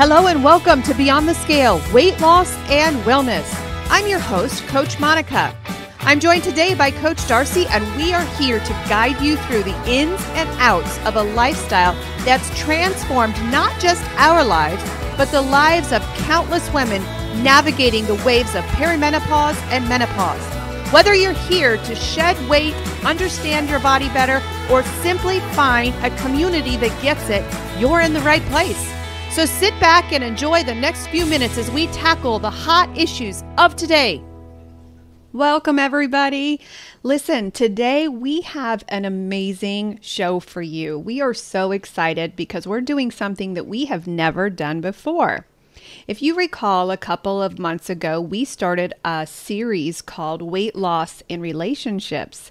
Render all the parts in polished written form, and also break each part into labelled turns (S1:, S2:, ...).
S1: Hello and welcome to Beyond the Scale, Weight Loss and Wellness. I'm your host, Coach Monica. I'm joined today by Coach Darcy, and we are here to guide you through the ins and outs of a lifestyle that's transformed not just our lives, but the lives of countless women navigating the waves of perimenopause and menopause. Whether you're here to shed weight, understand your body better, or simply find a community that gets it, you're in the right place. So sit back and enjoy the next few minutes as we tackle the hot issues of today. Welcome, everybody. Listen, today we have an amazing show for you. We are so excited because we're doing something that we have never done before. If you recall, a couple of months ago, we started a series called Weight Loss in Relationships.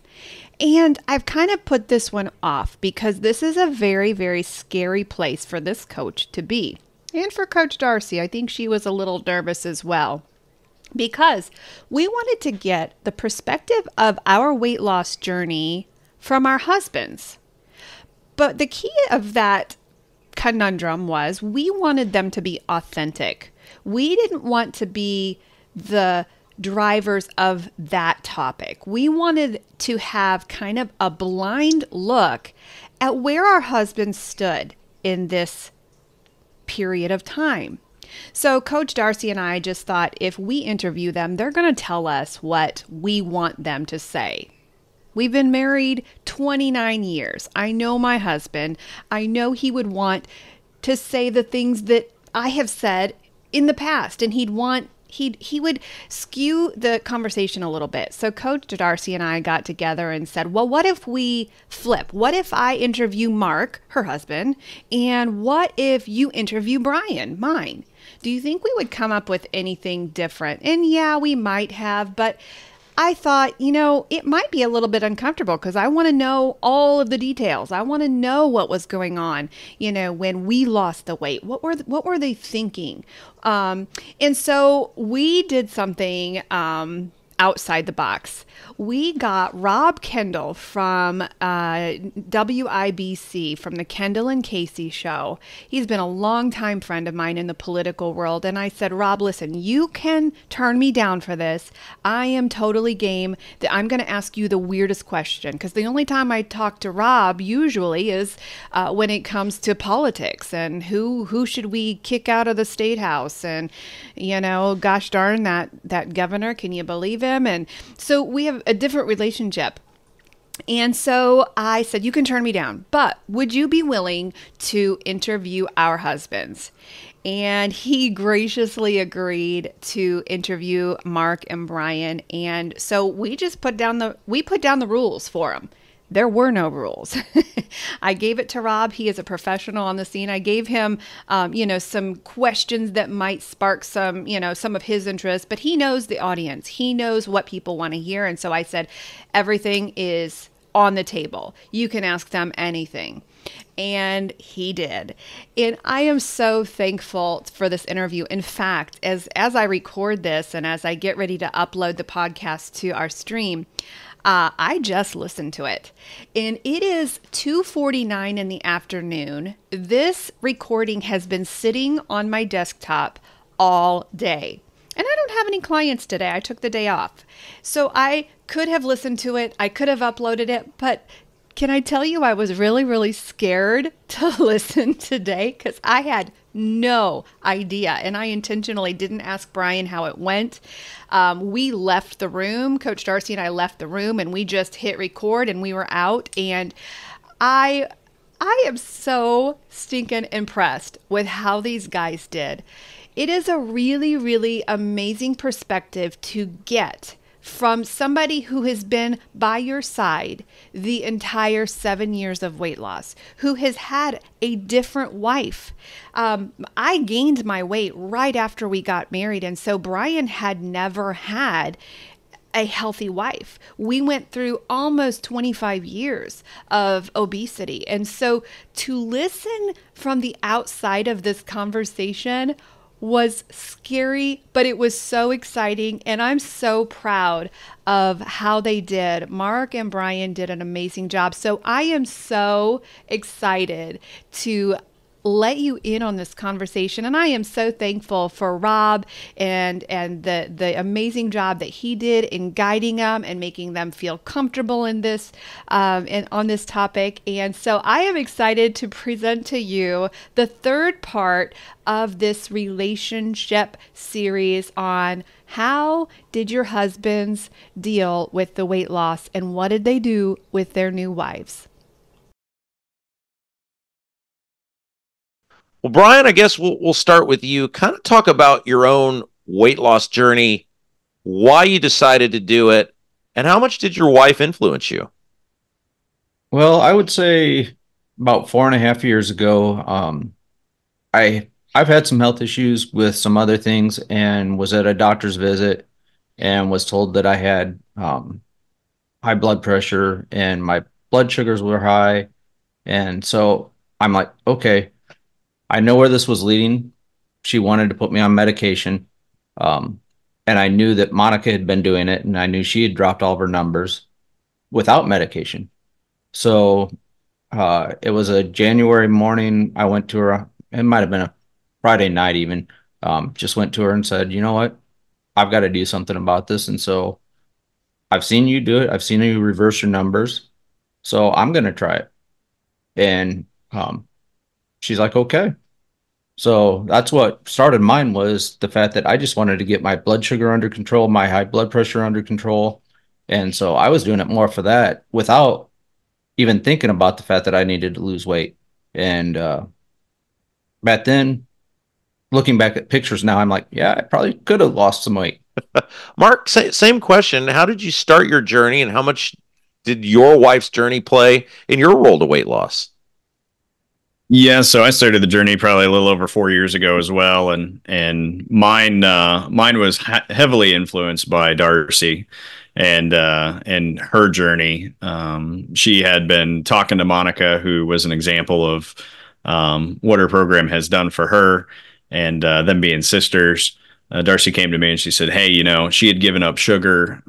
S1: And I've kind of put this one off because this is a very, very scary place for this coach to be. And for Coach Darcy, I think she was a little nervous as well, because we wanted to get the perspective of our weight loss journey from our husbands. But the key of that conundrum was we wanted them to be authentic. We didn't want to be the drivers of that topic. We wanted to have kind of a blind look at where our husbands stood in this period of time. So Coach Darcy and I just thought if we interview them, they're going to tell us what we want them to say. We've been married 29 years. I know my husband. I know he would want to say the things that I have said in the past, and he would skew the conversation a little bit. So Coach Darcy and I got together and said, well, what if we flip? What if I interview Mark, her husband, and what if you interview Brian, mine? Do you think we would come up with anything different? And yeah, we might have, but I thought, it might be a little bit uncomfortable because I want to know all of the details. I want to know what was going on, when we lost the weight. What were they thinking? And so we did something outside the box. We got Rob Kendall from WIBC, from the Kendall and Casey show. He's been a longtime friend of mine in the political world. And I said, Rob, listen, you can turn me down for this. I am totally game. That I'm going to ask you the weirdest question, because the only time I talk to Rob usually is when it comes to politics and who should we kick out of the state house, and gosh darn that governor, can you believe it? And so we have a different relationship. And so I said, you can turn me down, but would you be willing to interview our husbands? And he graciously agreed to interview Mark and Brian. And so we just put down the rules for him. There were no rules. I gave it to Rob. He is a professional on the scene. I gave him, some questions that might spark some of his interest, but he knows the audience. He knows what people want to hear. And so I said, everything is on the table. You can ask them anything. And he did. And I am so thankful for this interview. In fact, as I record this and as I get ready to upload the podcast to our stream, I just listened to it, and it is 2:49 in the afternoon. This recording has been sitting on my desktop all day, and I don't have any clients today. I took the day off, so I could have listened to it. I could have uploaded it, but can I tell you, I was really, really scared to listen today because I had no idea. And I intentionally didn't ask Brian how it went. We left the room. Coach Darcy and I left the room, and we just hit record and we were out. And I am so stinking impressed with how these guys did. It is a really, really amazing perspective to get from somebody who has been by your side the entire 7 years of weight loss, who has had a different wife. I gained my weight right after we got married, and so Brian had never had a healthy wife. We went through almost 25 years of obesity, and so to listen from the outside of this conversation was scary, but it was so exciting, and I'm so proud of how they did. Mark and Brian did an amazing job. So I am so excited to let you in on this conversation. And I am so thankful for Rob and the amazing job that he did in guiding them and making them feel comfortable in this and on this topic. And so I am excited to present to you the third part of this relationship series on how did your husbands deal with the weight loss and what did they do with their new wives?
S2: Well, Brian, I guess we'll start with you. Kind of talk about your own weight loss journey, why you decided to do it, and how much did your wife influence you?
S3: Well, I would say about 4.5 years ago, I've had some health issues with some other things and was at a doctor's visit and was told that I had high blood pressure and my blood sugars were high. And so I'm like, okay, I know where this was leading. She wanted to put me on medication. Um, and I knew that Monica had been doing it and I knew she had dropped all of her numbers without medication. So it was a January morning. I went to her. It might have been a Friday night even. Just went to her and said, you know what? I've got to do something about this. And so I've seen you do it. I've seen you reverse your numbers. So I'm going to try it. And she's like, okay. So that's what started mine was the fact that I just wanted to get my blood sugar under control, my high blood pressure under control. And so I was doing it more for that without even thinking about the fact that I needed to lose weight. And back then, looking back at pictures now, I'm like, yeah, I probably could have lost some weight.
S2: Mark, same question. How did you start your journey, and how much did your wife's journey play in your role to weight loss?
S4: Yeah, so I started the journey probably a little over 4 years ago as well, and mine was heavily influenced by Darcy and her journey. She had been talking to Monica, who was an example of what her program has done for her, and them being sisters. Darcy came to me and she said, "Hey, she had given up sugar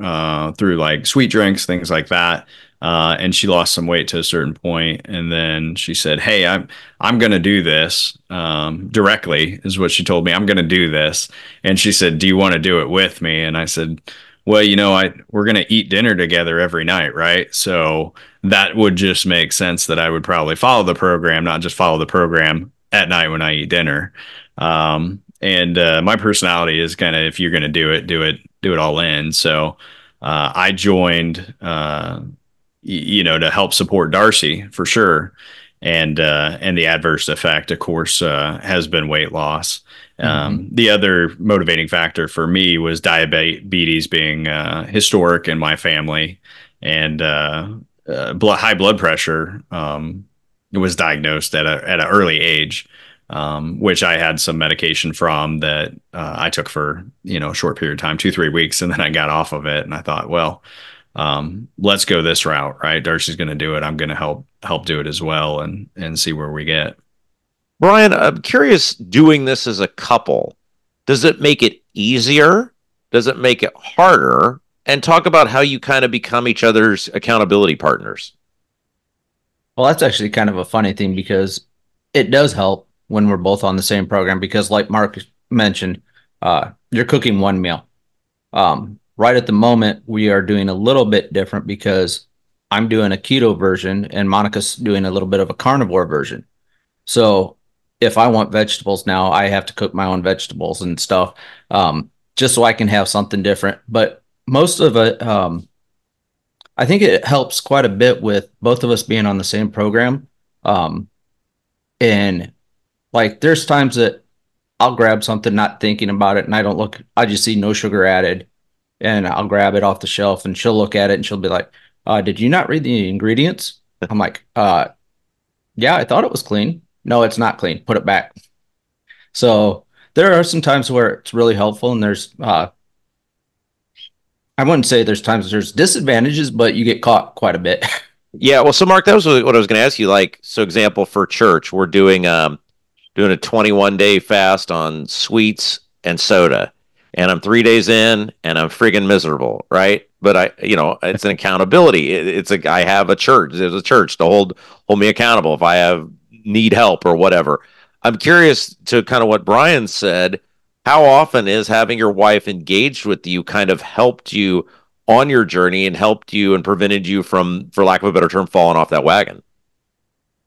S4: through like sweet drinks, things like that." And she lost some weight to a certain point, and then she said, "Hey, I'm going to do this directly," is what she told me. "I'm going to do this," and she said, "Do you want to do it with me?" And I said, "Well, we're going to eat dinner together every night, right? So that would just make sense that I would probably follow the program, not just follow the program at night when I eat dinner." And my personality is kind of, if you're going to do it all in. So I joined. To help support Darcy for sure. And the adverse effect, of course, has been weight loss.
S3: Mm-hmm.
S4: The other motivating factor for me was diabetes being historic in my family, and high blood pressure. It was diagnosed at an early age, which I had some medication from that I took for a short period of time, 2-3 weeks, and then I got off of it, and I thought, well, let's go this route, right? Darcy's going to do it. I'm going to help do it as well, and see where we get.
S2: Brian, I'm curious, doing this as a couple, does it make it easier? Does it make it harder? And talk about how you kind of become each other's accountability partners.
S3: Well, that's actually kind of a funny thing because it does help when we're both on the same program because, like Mark mentioned, you're cooking one meal. Right at the moment, we are doing a little bit different because I'm doing a keto version and Monica's doing a little bit of a carnivore version. So if I want vegetables now, I have to cook my own vegetables and stuff, just so I can have something different. But most of it, I think it helps quite a bit with both of us being on the same program. And like there's times that I'll grab something not thinking about it and I don't look, I just see no sugar added and I'll grab it off the shelf and she'll look at it and she'll be like, did you not read the ingredients? I'm like, yeah, I thought it was clean. No, it's not clean. Put it back. So there are some times where it's really helpful and there's, I wouldn't say there's times there's disadvantages, but you get caught quite a bit.
S2: Yeah, well, so Mark, that was what I was going to ask you. Like, so example for church, we're doing a 21-day fast on sweets and soda, and I'm 3 days in, and I'm friggin' miserable, right? But it's an accountability. I have a church. There's a church to hold me accountable if I need help or whatever. I'm curious to kind of what Brian said. How often is having your wife engaged with you kind of helped you on your journey and helped you and prevented you from, for lack of a better term, falling off that wagon?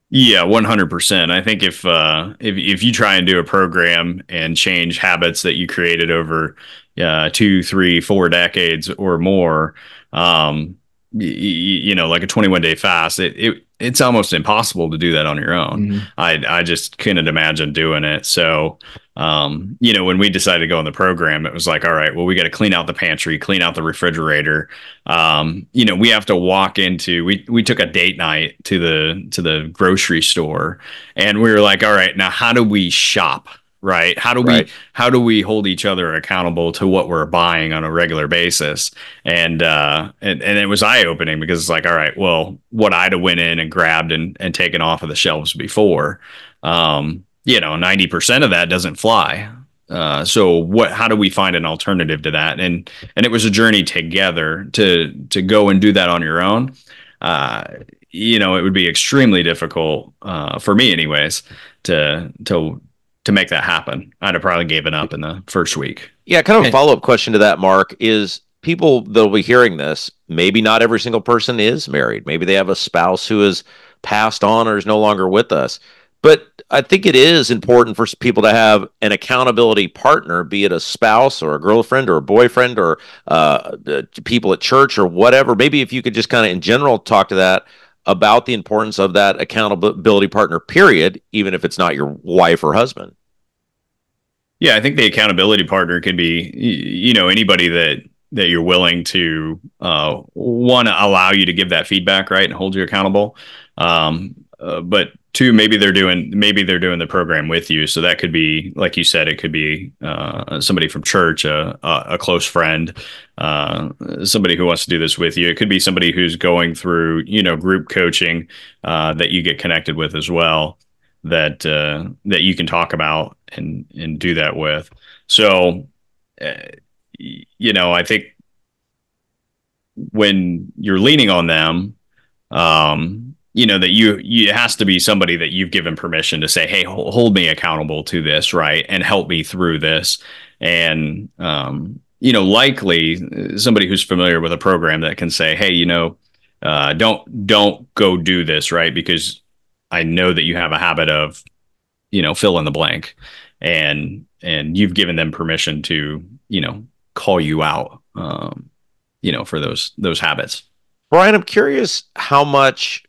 S4: Yeah, 100%. I think if you try and do a program and change habits that you created over 2, 3, 4 decades or more, like a 21 day fast, it's almost impossible to do that on your own.
S3: Mhm.
S4: I just couldn't imagine doing it. So, when we decided to go in the program, it was like, all right, well, we got to clean out the pantry, clean out the refrigerator. We have to walk into, we took a date night to the grocery store, and we were like, all right, now how do we shop? Right?
S2: Right.
S4: How do we hold each other accountable to what we're buying on a regular basis? And it was eye opening, because it's like, all right, well, what I'd have went in and grabbed and taken off of the shelves before, 90% of that doesn't fly. How do we find an alternative to that? And it was a journey together to go and do that on your own. It would be extremely difficult, for me anyways, to make that happen. I'd have probably given up in the first week.
S2: Yeah, kind of a follow-up question to that, Mark, is people that'll be hearing this, maybe not every single person is married. Maybe they have a spouse who has passed on or is no longer with us. But I think it is important for people to have an accountability partner, be it a spouse or a girlfriend or a boyfriend or people at church or whatever. Maybe if you could just kind of in general talk to that about the importance of that accountability partner, period, even if it's not your wife or husband.
S4: Yeah, I think the accountability partner could be, anybody that you're willing to want to allow you to give that feedback, right, and hold you accountable. But two, maybe they're doing the program with you. So that could be, like you said, it could be somebody from church, a close friend, somebody who wants to do this with you. It could be somebody who's going through, group coaching that you get connected with as well, that you can talk about and do that with. So, I think when you're leaning on them, that it has to be somebody that you've given permission to say, hey, hold me accountable to this, right, and help me through this. And likely somebody who's familiar with a program that can say, hey, don't go do this, right, because I know that you have a habit of, fill in the blank, and you've given them permission to, call you out, for those habits.
S2: Brian, I'm curious how much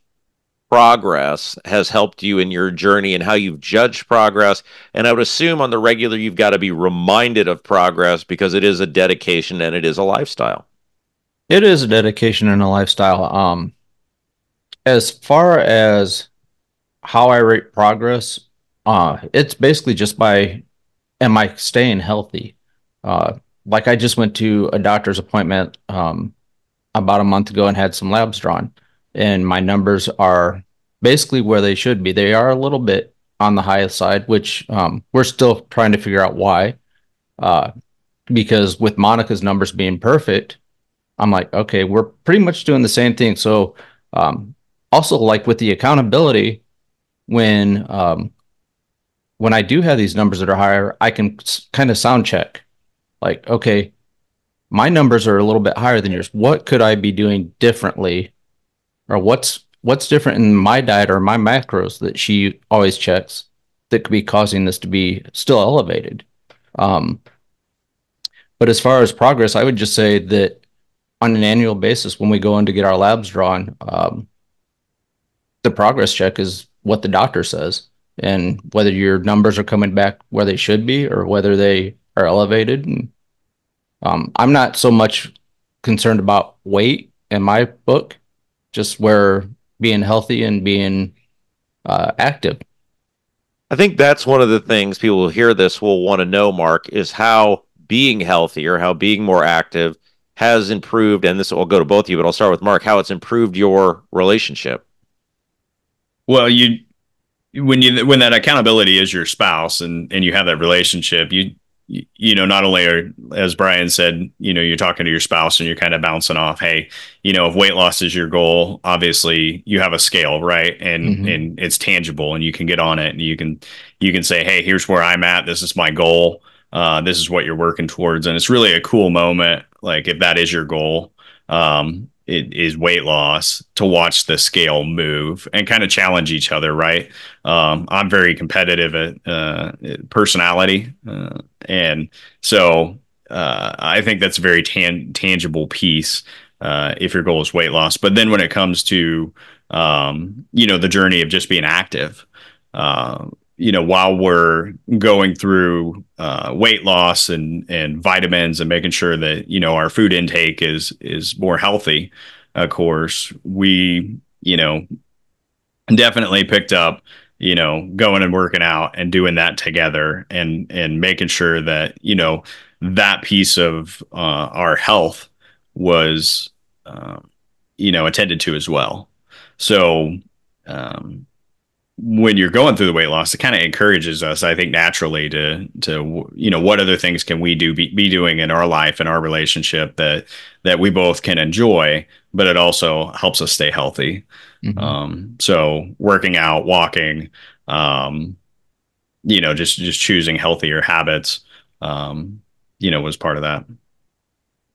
S2: progress has helped you in your journey and how you've judged progress. And I would assume on the regular, you've got to be reminded of progress because it is a dedication and it is a lifestyle.
S3: It is a dedication and a lifestyle. As far as how I rate progress, it's basically just by, am I staying healthy? Like I just went to a doctor's appointment about a month ago and had some labs drawn, and my numbers are basically where they should be. They are a little bit on the highest side, which we're still trying to figure out why. Because with Monica's numbers being perfect, I'm like, okay, we're pretty much doing the same thing. So also, like with the accountability, when I do have these numbers that are higher, I can kind of sound check. Like, okay, my numbers are a little bit higher than yours. What could I be doing differently? Or what's different in my diet or my macros that she always checks that could be causing this to be still elevated? But as far as progress, I would just say that on an annual basis, when we go in to get our labs drawn, the progress check is what the doctor says, and whether your numbers are coming back where they should be or whether they are elevated. And I'm not so much concerned about weight in my book, just where being healthy and being active.
S2: I think that's one of the things people who hear this will want to know, Mark, is how being healthier, how being more active has improved, and this will go to both of you, but I'll start with Mark, how it's improved your relationship.
S4: Well, when that accountability is your spouse and you have that relationship, not only are, as Brian said, you're talking to your spouse and you're kind of bouncing off, hey, if weight loss is your goal, obviously you have a scale, right? And it's tangible and you can get on it and you can say, hey, here's where I'm at. This is my goal. This is what you're working towards. And it's really a cool moment. Like if that is your goal, it is weight loss, to watch the scale move and kind of challenge each other. Right. I'm very competitive at personality. And so I think that's a very tangible piece if your goal is weight loss. But then when it comes to, the journey of just being active, while we're going through weight loss and vitamins and making sure that, our food intake is more healthy, of course, we, definitely picked up, going and working out and doing that together and making sure that, that piece of our health was, attended to as well. So, when you're going through the weight loss, it kind of encourages us, I think, naturally to what other things can we be doing in our life and our relationship that we both can enjoy, but it also helps us stay healthy. So working out, walking, just choosing healthier habits, was part of that.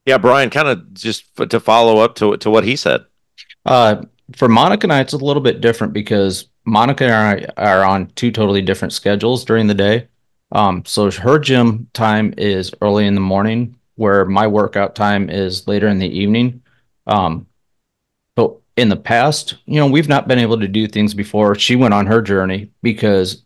S2: Yeah, Brian, kind of just to follow up to what he said.
S3: For Monica and I, it's a little bit different because Monica and I are on two totally different schedules during the day. So her gym time is early in the morning, where my workout time is later in the evening. But in the past, we've not been able to do things before she went on her journey because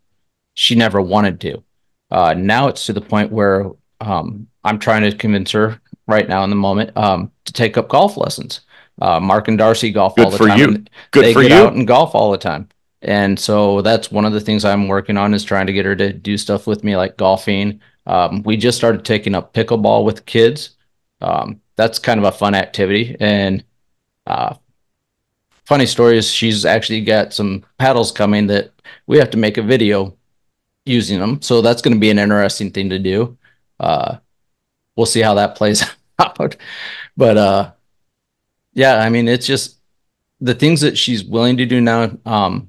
S3: she never wanted to. Now it's to the point where I'm trying to convince her right now in the moment to take up golf lessons. Mark and Darcy golf all the time. They get out and golf all the time. And so that's one of the things I'm working on, is trying to get her to do stuff with me, like golfing. We just started taking up pickleball with kids. That's kind of a fun activity. And funny story is she's actually got some paddles coming that we have to make a video using them. So that's going to be an interesting thing to do. We'll see how that plays out. But yeah, I mean, it's just the things that she's willing to do now.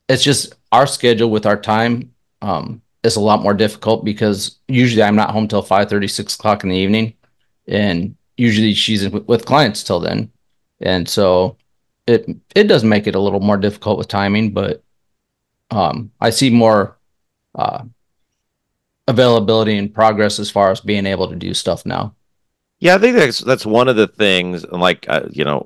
S3: It's just our schedule with our time is a lot more difficult because usually I'm not home till 5:30, 6 o'clock in the evening. And usually she's with clients till then. And so it does make it a little more difficult with timing, but I see more availability and progress as far as being able to do stuff now.
S2: Yeah, I think that's one of the things. Like,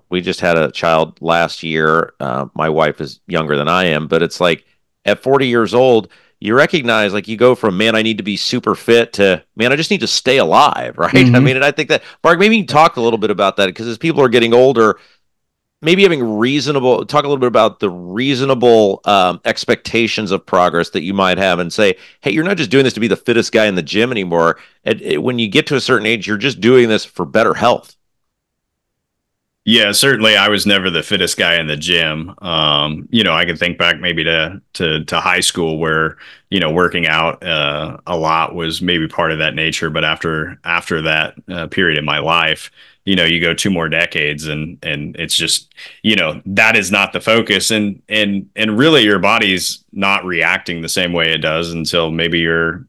S2: we just had a child last year. My wife is younger than I am, but it's like at 40 years old, you recognize, like, you go from, man, I need to be super fit, to, man, I just need to stay alive, right? I mean, and I think that, Mark, maybe you can talk a little bit about that, because as people are getting older, maybe talk a little bit about the reasonable expectations of progress that you might have, and say, hey, you're not just doing this to be the fittest guy in the gym anymore. When you get to a certain age, you're just doing this for better health.
S4: Yeah, certainly I was never the fittest guy in the gym. I can think back maybe to high school where, working out a lot was maybe part of that nature. But after that period in my life, you go 2 more decades and it's just, that is not the focus. And really your body's not reacting the same way it does until maybe you're,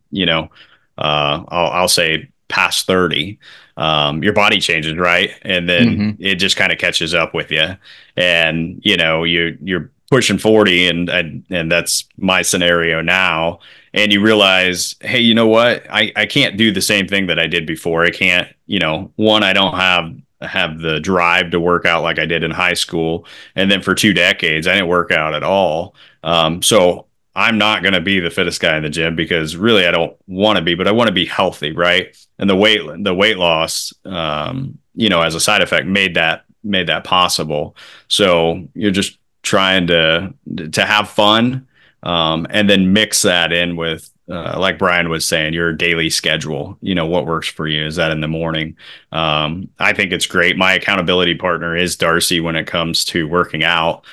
S4: I'll say past 30. Your body changes, right? And then it just kind of catches up with you. And, you're pushing 40 and that's my scenario now. And you realize, hey, you know what? I can't do the same thing that I did before. I can't, one, I don't have the drive to work out like I did in high school. And then for 2 decades, I didn't work out at all. So I'm not going to be the fittest guy in the gym, because really I don't want to be, but I want to be healthy. Right. And the weight loss, as a side effect made that possible. So you're just trying to have fun, and then mix that in with like Brian was saying, your daily schedule, what works for you. Is that in the morning? I think it's great. My accountability partner is Darcy when it comes to working out,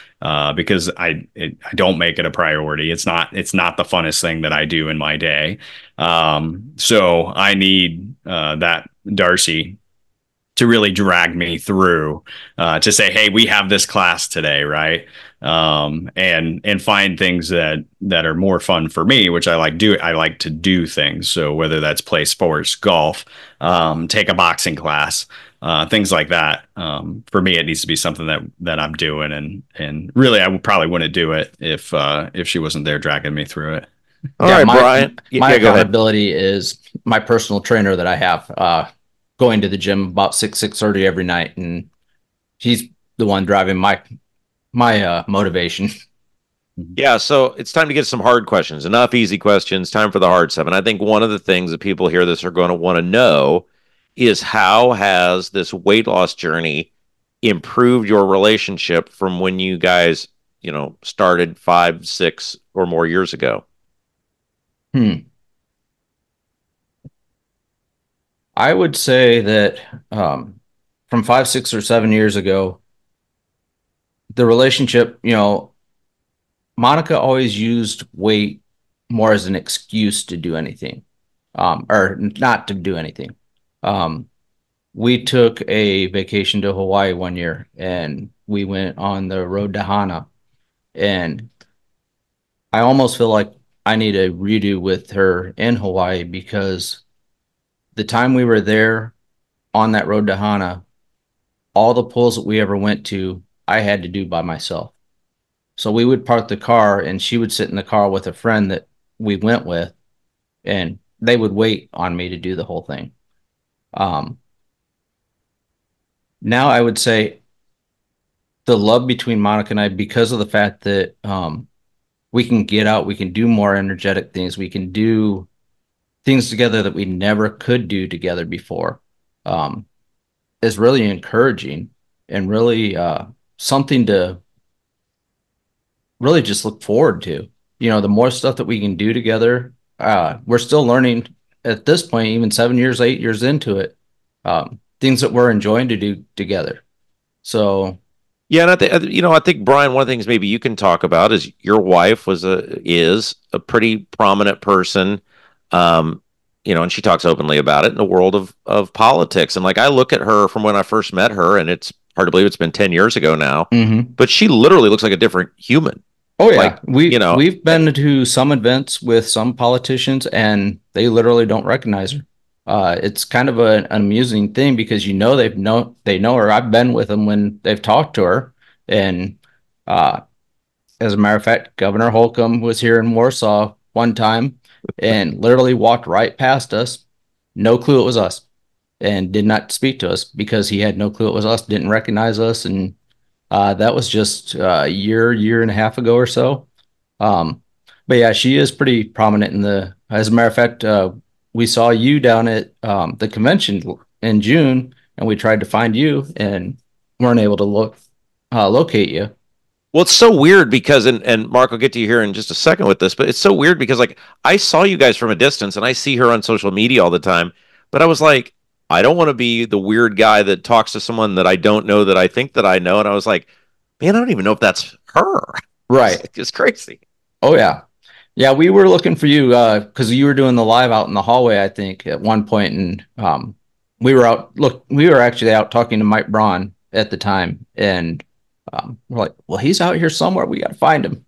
S4: because I don't make it a priority. It's not the funnest thing that I do in my day. So I need that Darcy to really drag me through, to say, hey, we have this class today, right? And find things that are more fun for me, which I like to do things. So whether that's play sports, golf, take a boxing class, things like that. For me, it needs to be something that I'm doing, and really, probably wouldn't do it if she wasn't there dragging me through it.
S2: All right, Brian.
S3: My
S2: Yeah, go ahead.
S3: accountability is my personal trainer that I have, going to the gym about 6:30 every night, and he's the one driving my motivation.
S2: Yeah, so it's time to get some hard questions. Enough easy questions. Time for the hard stuff. And I think one of the things that people hear this are going to want to know is, how has this weight loss journey improved your relationship from when you guys, started 5, 6 or more years ago?
S3: I would say that from 5, 6, or 7 years ago, the relationship, Monica always used weight more as an excuse to do anything, or not to do anything. We took a vacation to Hawaii one year, and we went on the road to Hana, and I almost feel like I need a redo with her in Hawaii, because the time we were there on that road to Hana, all the pools that we ever went to, I had to do by myself. So we would park the car, and she would sit in the car with a friend that we went with, and they would wait on me to do the whole thing. Now I would say the love between Monica and I, because of the fact that we can get out, we can do more energetic things, we can do things together that we never could do together before, is really encouraging, and really something to really just look forward to. The more stuff that we can do together, we're still learning at this point, even 7 years, 8 years into it, things that we're enjoying to do together. So
S2: yeah, and I think Brian, one of the things maybe you can talk about is your wife is a pretty prominent person, and she talks openly about it in the world of politics. And like, I look at her from when I first met her, and it's hard to believe it's been 10 years ago now, but she literally looks like a different human.
S3: Oh yeah, we've been to some events with some politicians, and they literally don't recognize her. It's kind of an amusing thing, because they know her. I've been with them when they've talked to her, and as a matter of fact, Governor Holcomb was here in Warsaw one time and literally walked right past us, no clue it was us, and did not speak to us because he had no clue it was us, didn't recognize us, and that was just a year and a half ago or so. But yeah, she is pretty prominent as a matter of fact, we saw you down at the convention in June, and we tried to find you and weren't able to locate you.
S2: Well, it's so weird because, and Mark, I'll get to you here in just a second with this, but it's so weird because, like, I saw you guys from a distance, and I see her on social media all the time, but I was like, I don't want to be the weird guy that talks to someone that I don't know that I think that I know. And I was like, man, I don't even know if that's her.
S3: Right.
S2: It's crazy.
S3: Oh yeah. Yeah, we were looking for you because you were doing the live out in the hallway, I think, at one point, and we were actually out talking to Mike Braun at the time, and we're like, well, he's out here somewhere. We got to find him.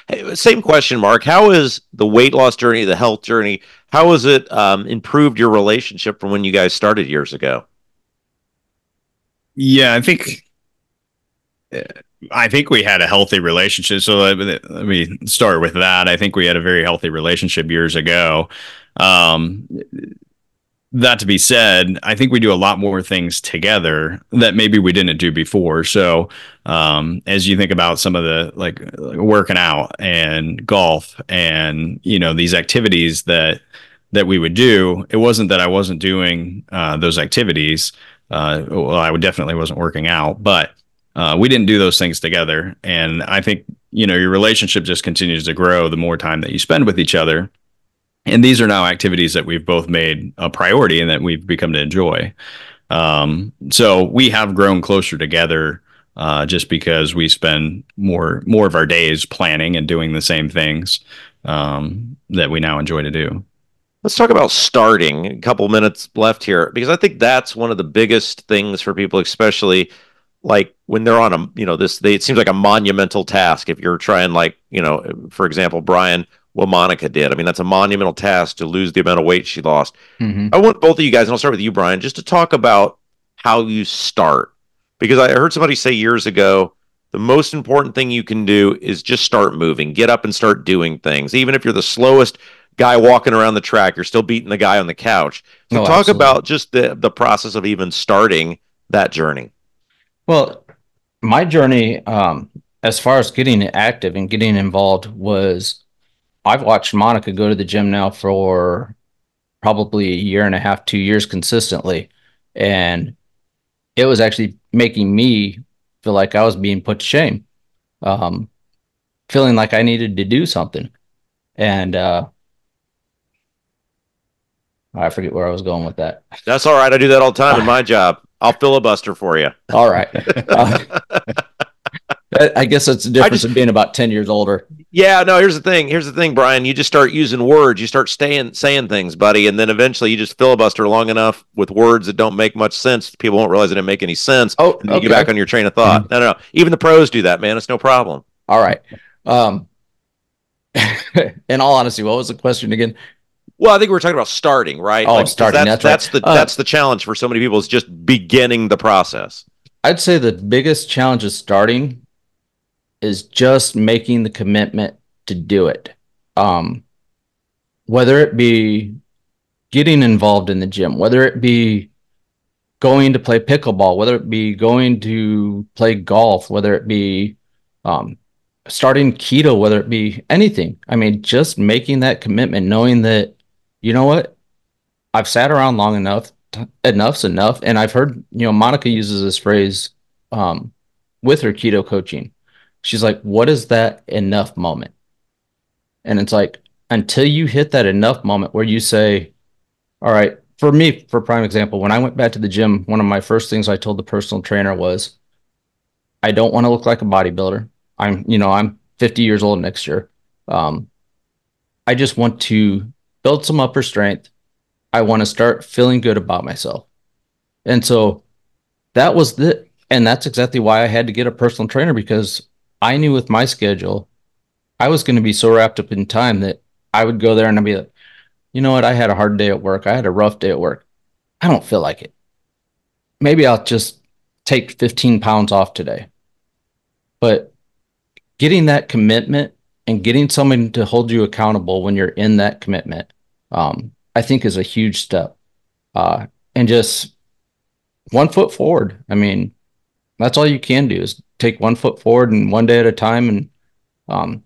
S2: Hey, same question, Mark. How is the weight loss journey, the health journey, how has it improved your relationship from when you guys started years ago?
S4: Yeah, I think we had a healthy relationship. So let me start with that. I think we had a very healthy relationship years ago. That to be said, I think we do a lot more things together that maybe we didn't do before. So as you think about some of the like working out and golf and these activities that we would do, it wasn't that I wasn't doing those activities. Well, I definitely wasn't working out, but we didn't do those things together. And I think your relationship just continues to grow the more time that you spend with each other. And these are now activities that we've both made a priority and that we've become to enjoy. So we have grown closer together just because we spend more of our days planning and doing the same things that we now enjoy to do.
S2: Let's talk about starting. A couple minutes left here, because I think that's one of the biggest things for people, especially like when they're on a, it seems like a monumental task. If you're trying, like, for example, Brian, what Monica did. I mean, that's a monumental task to lose the amount of weight she lost.
S3: Mm-hmm.
S2: I want both of you guys, and I'll start with you, Brian, just to talk about how you start. Because I heard somebody say years ago, the most important thing you can do is just start moving, get up and start doing things. Even if you're the slowest guy walking around the track, you're still beating the guy on the couch. So talk
S3: absolutely.
S2: about just the process of even starting that journey.
S3: Well, my journey, as far as getting active and getting involved, was I've watched Monica go to the gym now for probably a year and a half, 2 years consistently. And it was actually making me feel like I was being put to shame, feeling like I needed to do something. And I forget where I was going with that.
S2: That's all right. I do that all the time in my job. I'll filibuster for you.
S3: All right. I guess that's the difference of being about 10 years older.
S2: Yeah, no, here's the thing, Brian. You just start using words. You start saying things, buddy. And then eventually you just filibuster long enough with words that don't make much sense. People won't realize it didn't make any sense.
S3: Oh,
S2: and then you get back on your train of thought. Mm-hmm. No. Even the pros do that, man. It's no problem.
S3: All right. In all honesty, what was the question again?
S2: Well, I think we were talking about starting, right?
S3: Oh, starting.
S2: That's the challenge for so many people, is just beginning the process.
S3: I'd say the biggest challenge is starting is just making the commitment to do it. Whether it be getting involved in the gym, whether it be going to play pickleball, whether it be going to play golf, whether it be starting keto, whether it be anything. I mean, just making that commitment, knowing that, you know what, I've sat around long enough, enough's enough. And I've heard, Monica uses this phrase with her keto coaching. She's like, what is that enough moment? And it's like, until you hit that enough moment where you say, all right, for me, for prime example, when I went back to the gym, one of my first things I told the personal trainer was, I don't want to look like a bodybuilder. I'm 50 years old next year. I just want to build some upper strength. I want to start feeling good about myself. And so that was and that's exactly why I had to get a personal trainer, because I knew with my schedule, I was going to be so wrapped up in time that I would go there and I'd be like, you know what? I had a hard day at work. I had a rough day at work. I don't feel like it. Maybe I'll just take 15 pounds off today. But getting that commitment and getting someone to hold you accountable when you're in that commitment, I think is a huge step. And just 1 foot forward. I mean, that's all you can do, is take 1 foot forward and one day at a time. And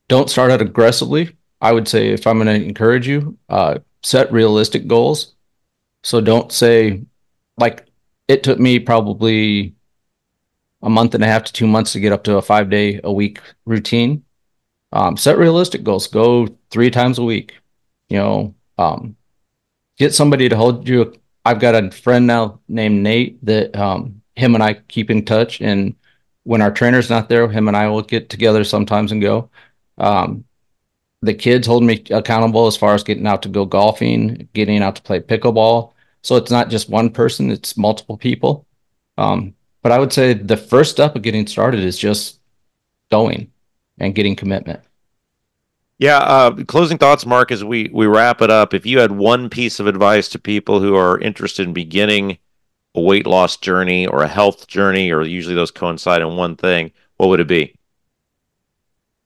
S3: don't start out aggressively. I would say, if I'm going to encourage you, set realistic goals. So don't say, like, it took me probably a month and a half to 2 months to get up to a 5-day-a-week routine. Set realistic goals. Go 3 times a week. Get somebody to hold you. I've got a friend now named Nate that him and I keep in touch. And when our trainer's not there, him and I will get together sometimes and go. The kids hold me accountable as far as getting out to go golfing, getting out to play pickleball. So it's not just one person, it's multiple people. But I would say the first step of getting started is just going and getting commitment.
S2: Yeah. Closing thoughts, Mark, as we wrap it up. If you had one piece of advice to people who are interested in beginning a weight loss journey or a health journey, or usually those coincide in one thing, what would it be?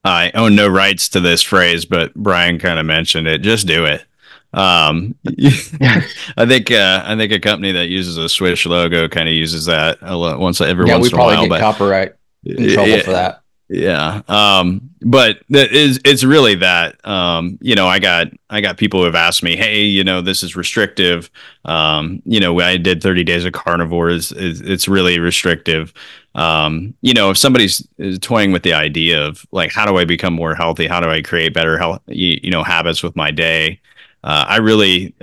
S4: I own no rights to this phrase, but Brian kind of mentioned it. Just do it. I think a company that uses a Swish logo kind of uses that a lot, once every once in a while.
S3: We probably get copyright in trouble for that.
S4: Yeah. But it's really that, I got people who have asked me, hey, this is restrictive. I did 30 days of carnivore it's really restrictive. If somebody's is toying with the idea of like, how do I become more healthy? How do I create better health, habits with my day? I really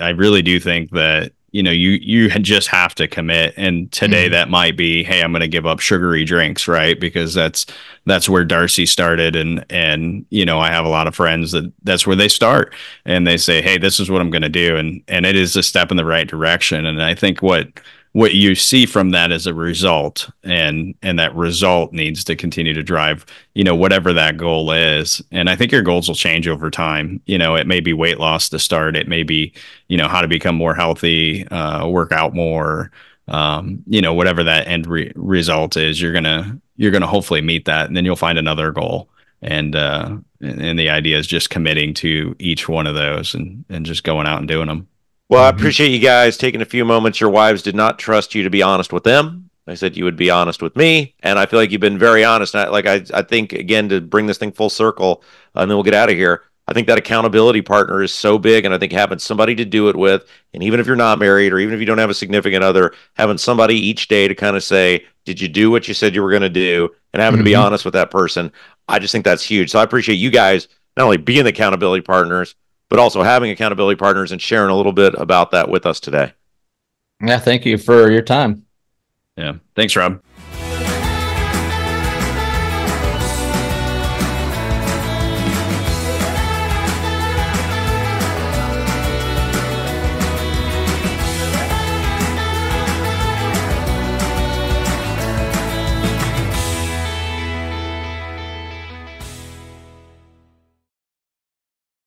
S4: do think that you just have to commit. And today that might be, hey, I'm going to give up sugary drinks, right? Because that's where Darcy started, and I have a lot of friends that's where they start, and they say, hey, this is what I'm going to do, and it is a step in the right direction. And I think what you see from that is a result, and that result needs to continue to drive whatever that goal is. And I think your goals will change over time. It may be weight loss to start, it may be how to become more healthy, work out more, whatever that end result is. You're gonna hopefully meet that, and then you'll find another goal. And the idea is just committing to each one of those, and just going out and doing them.
S2: Well, I appreciate you guys taking a few moments. Your wives did not trust you to be honest with them. I said you would be honest with me, and I feel like you've been very honest. I think, again, to bring this thing full circle, and then we'll get out of here. I think that accountability partner is so big, and I think having somebody to do it with, and even if you're not married or even if you don't have a significant other, having somebody each day to kind of say, did you do what you said you were going to do, and having to be honest with that person, I just think that's huge. So I appreciate you guys not only being the accountability partners, but also having accountability partners and sharing a little bit about that with us today.
S3: Yeah, thank you for your time.
S4: Yeah. Thanks, Rob.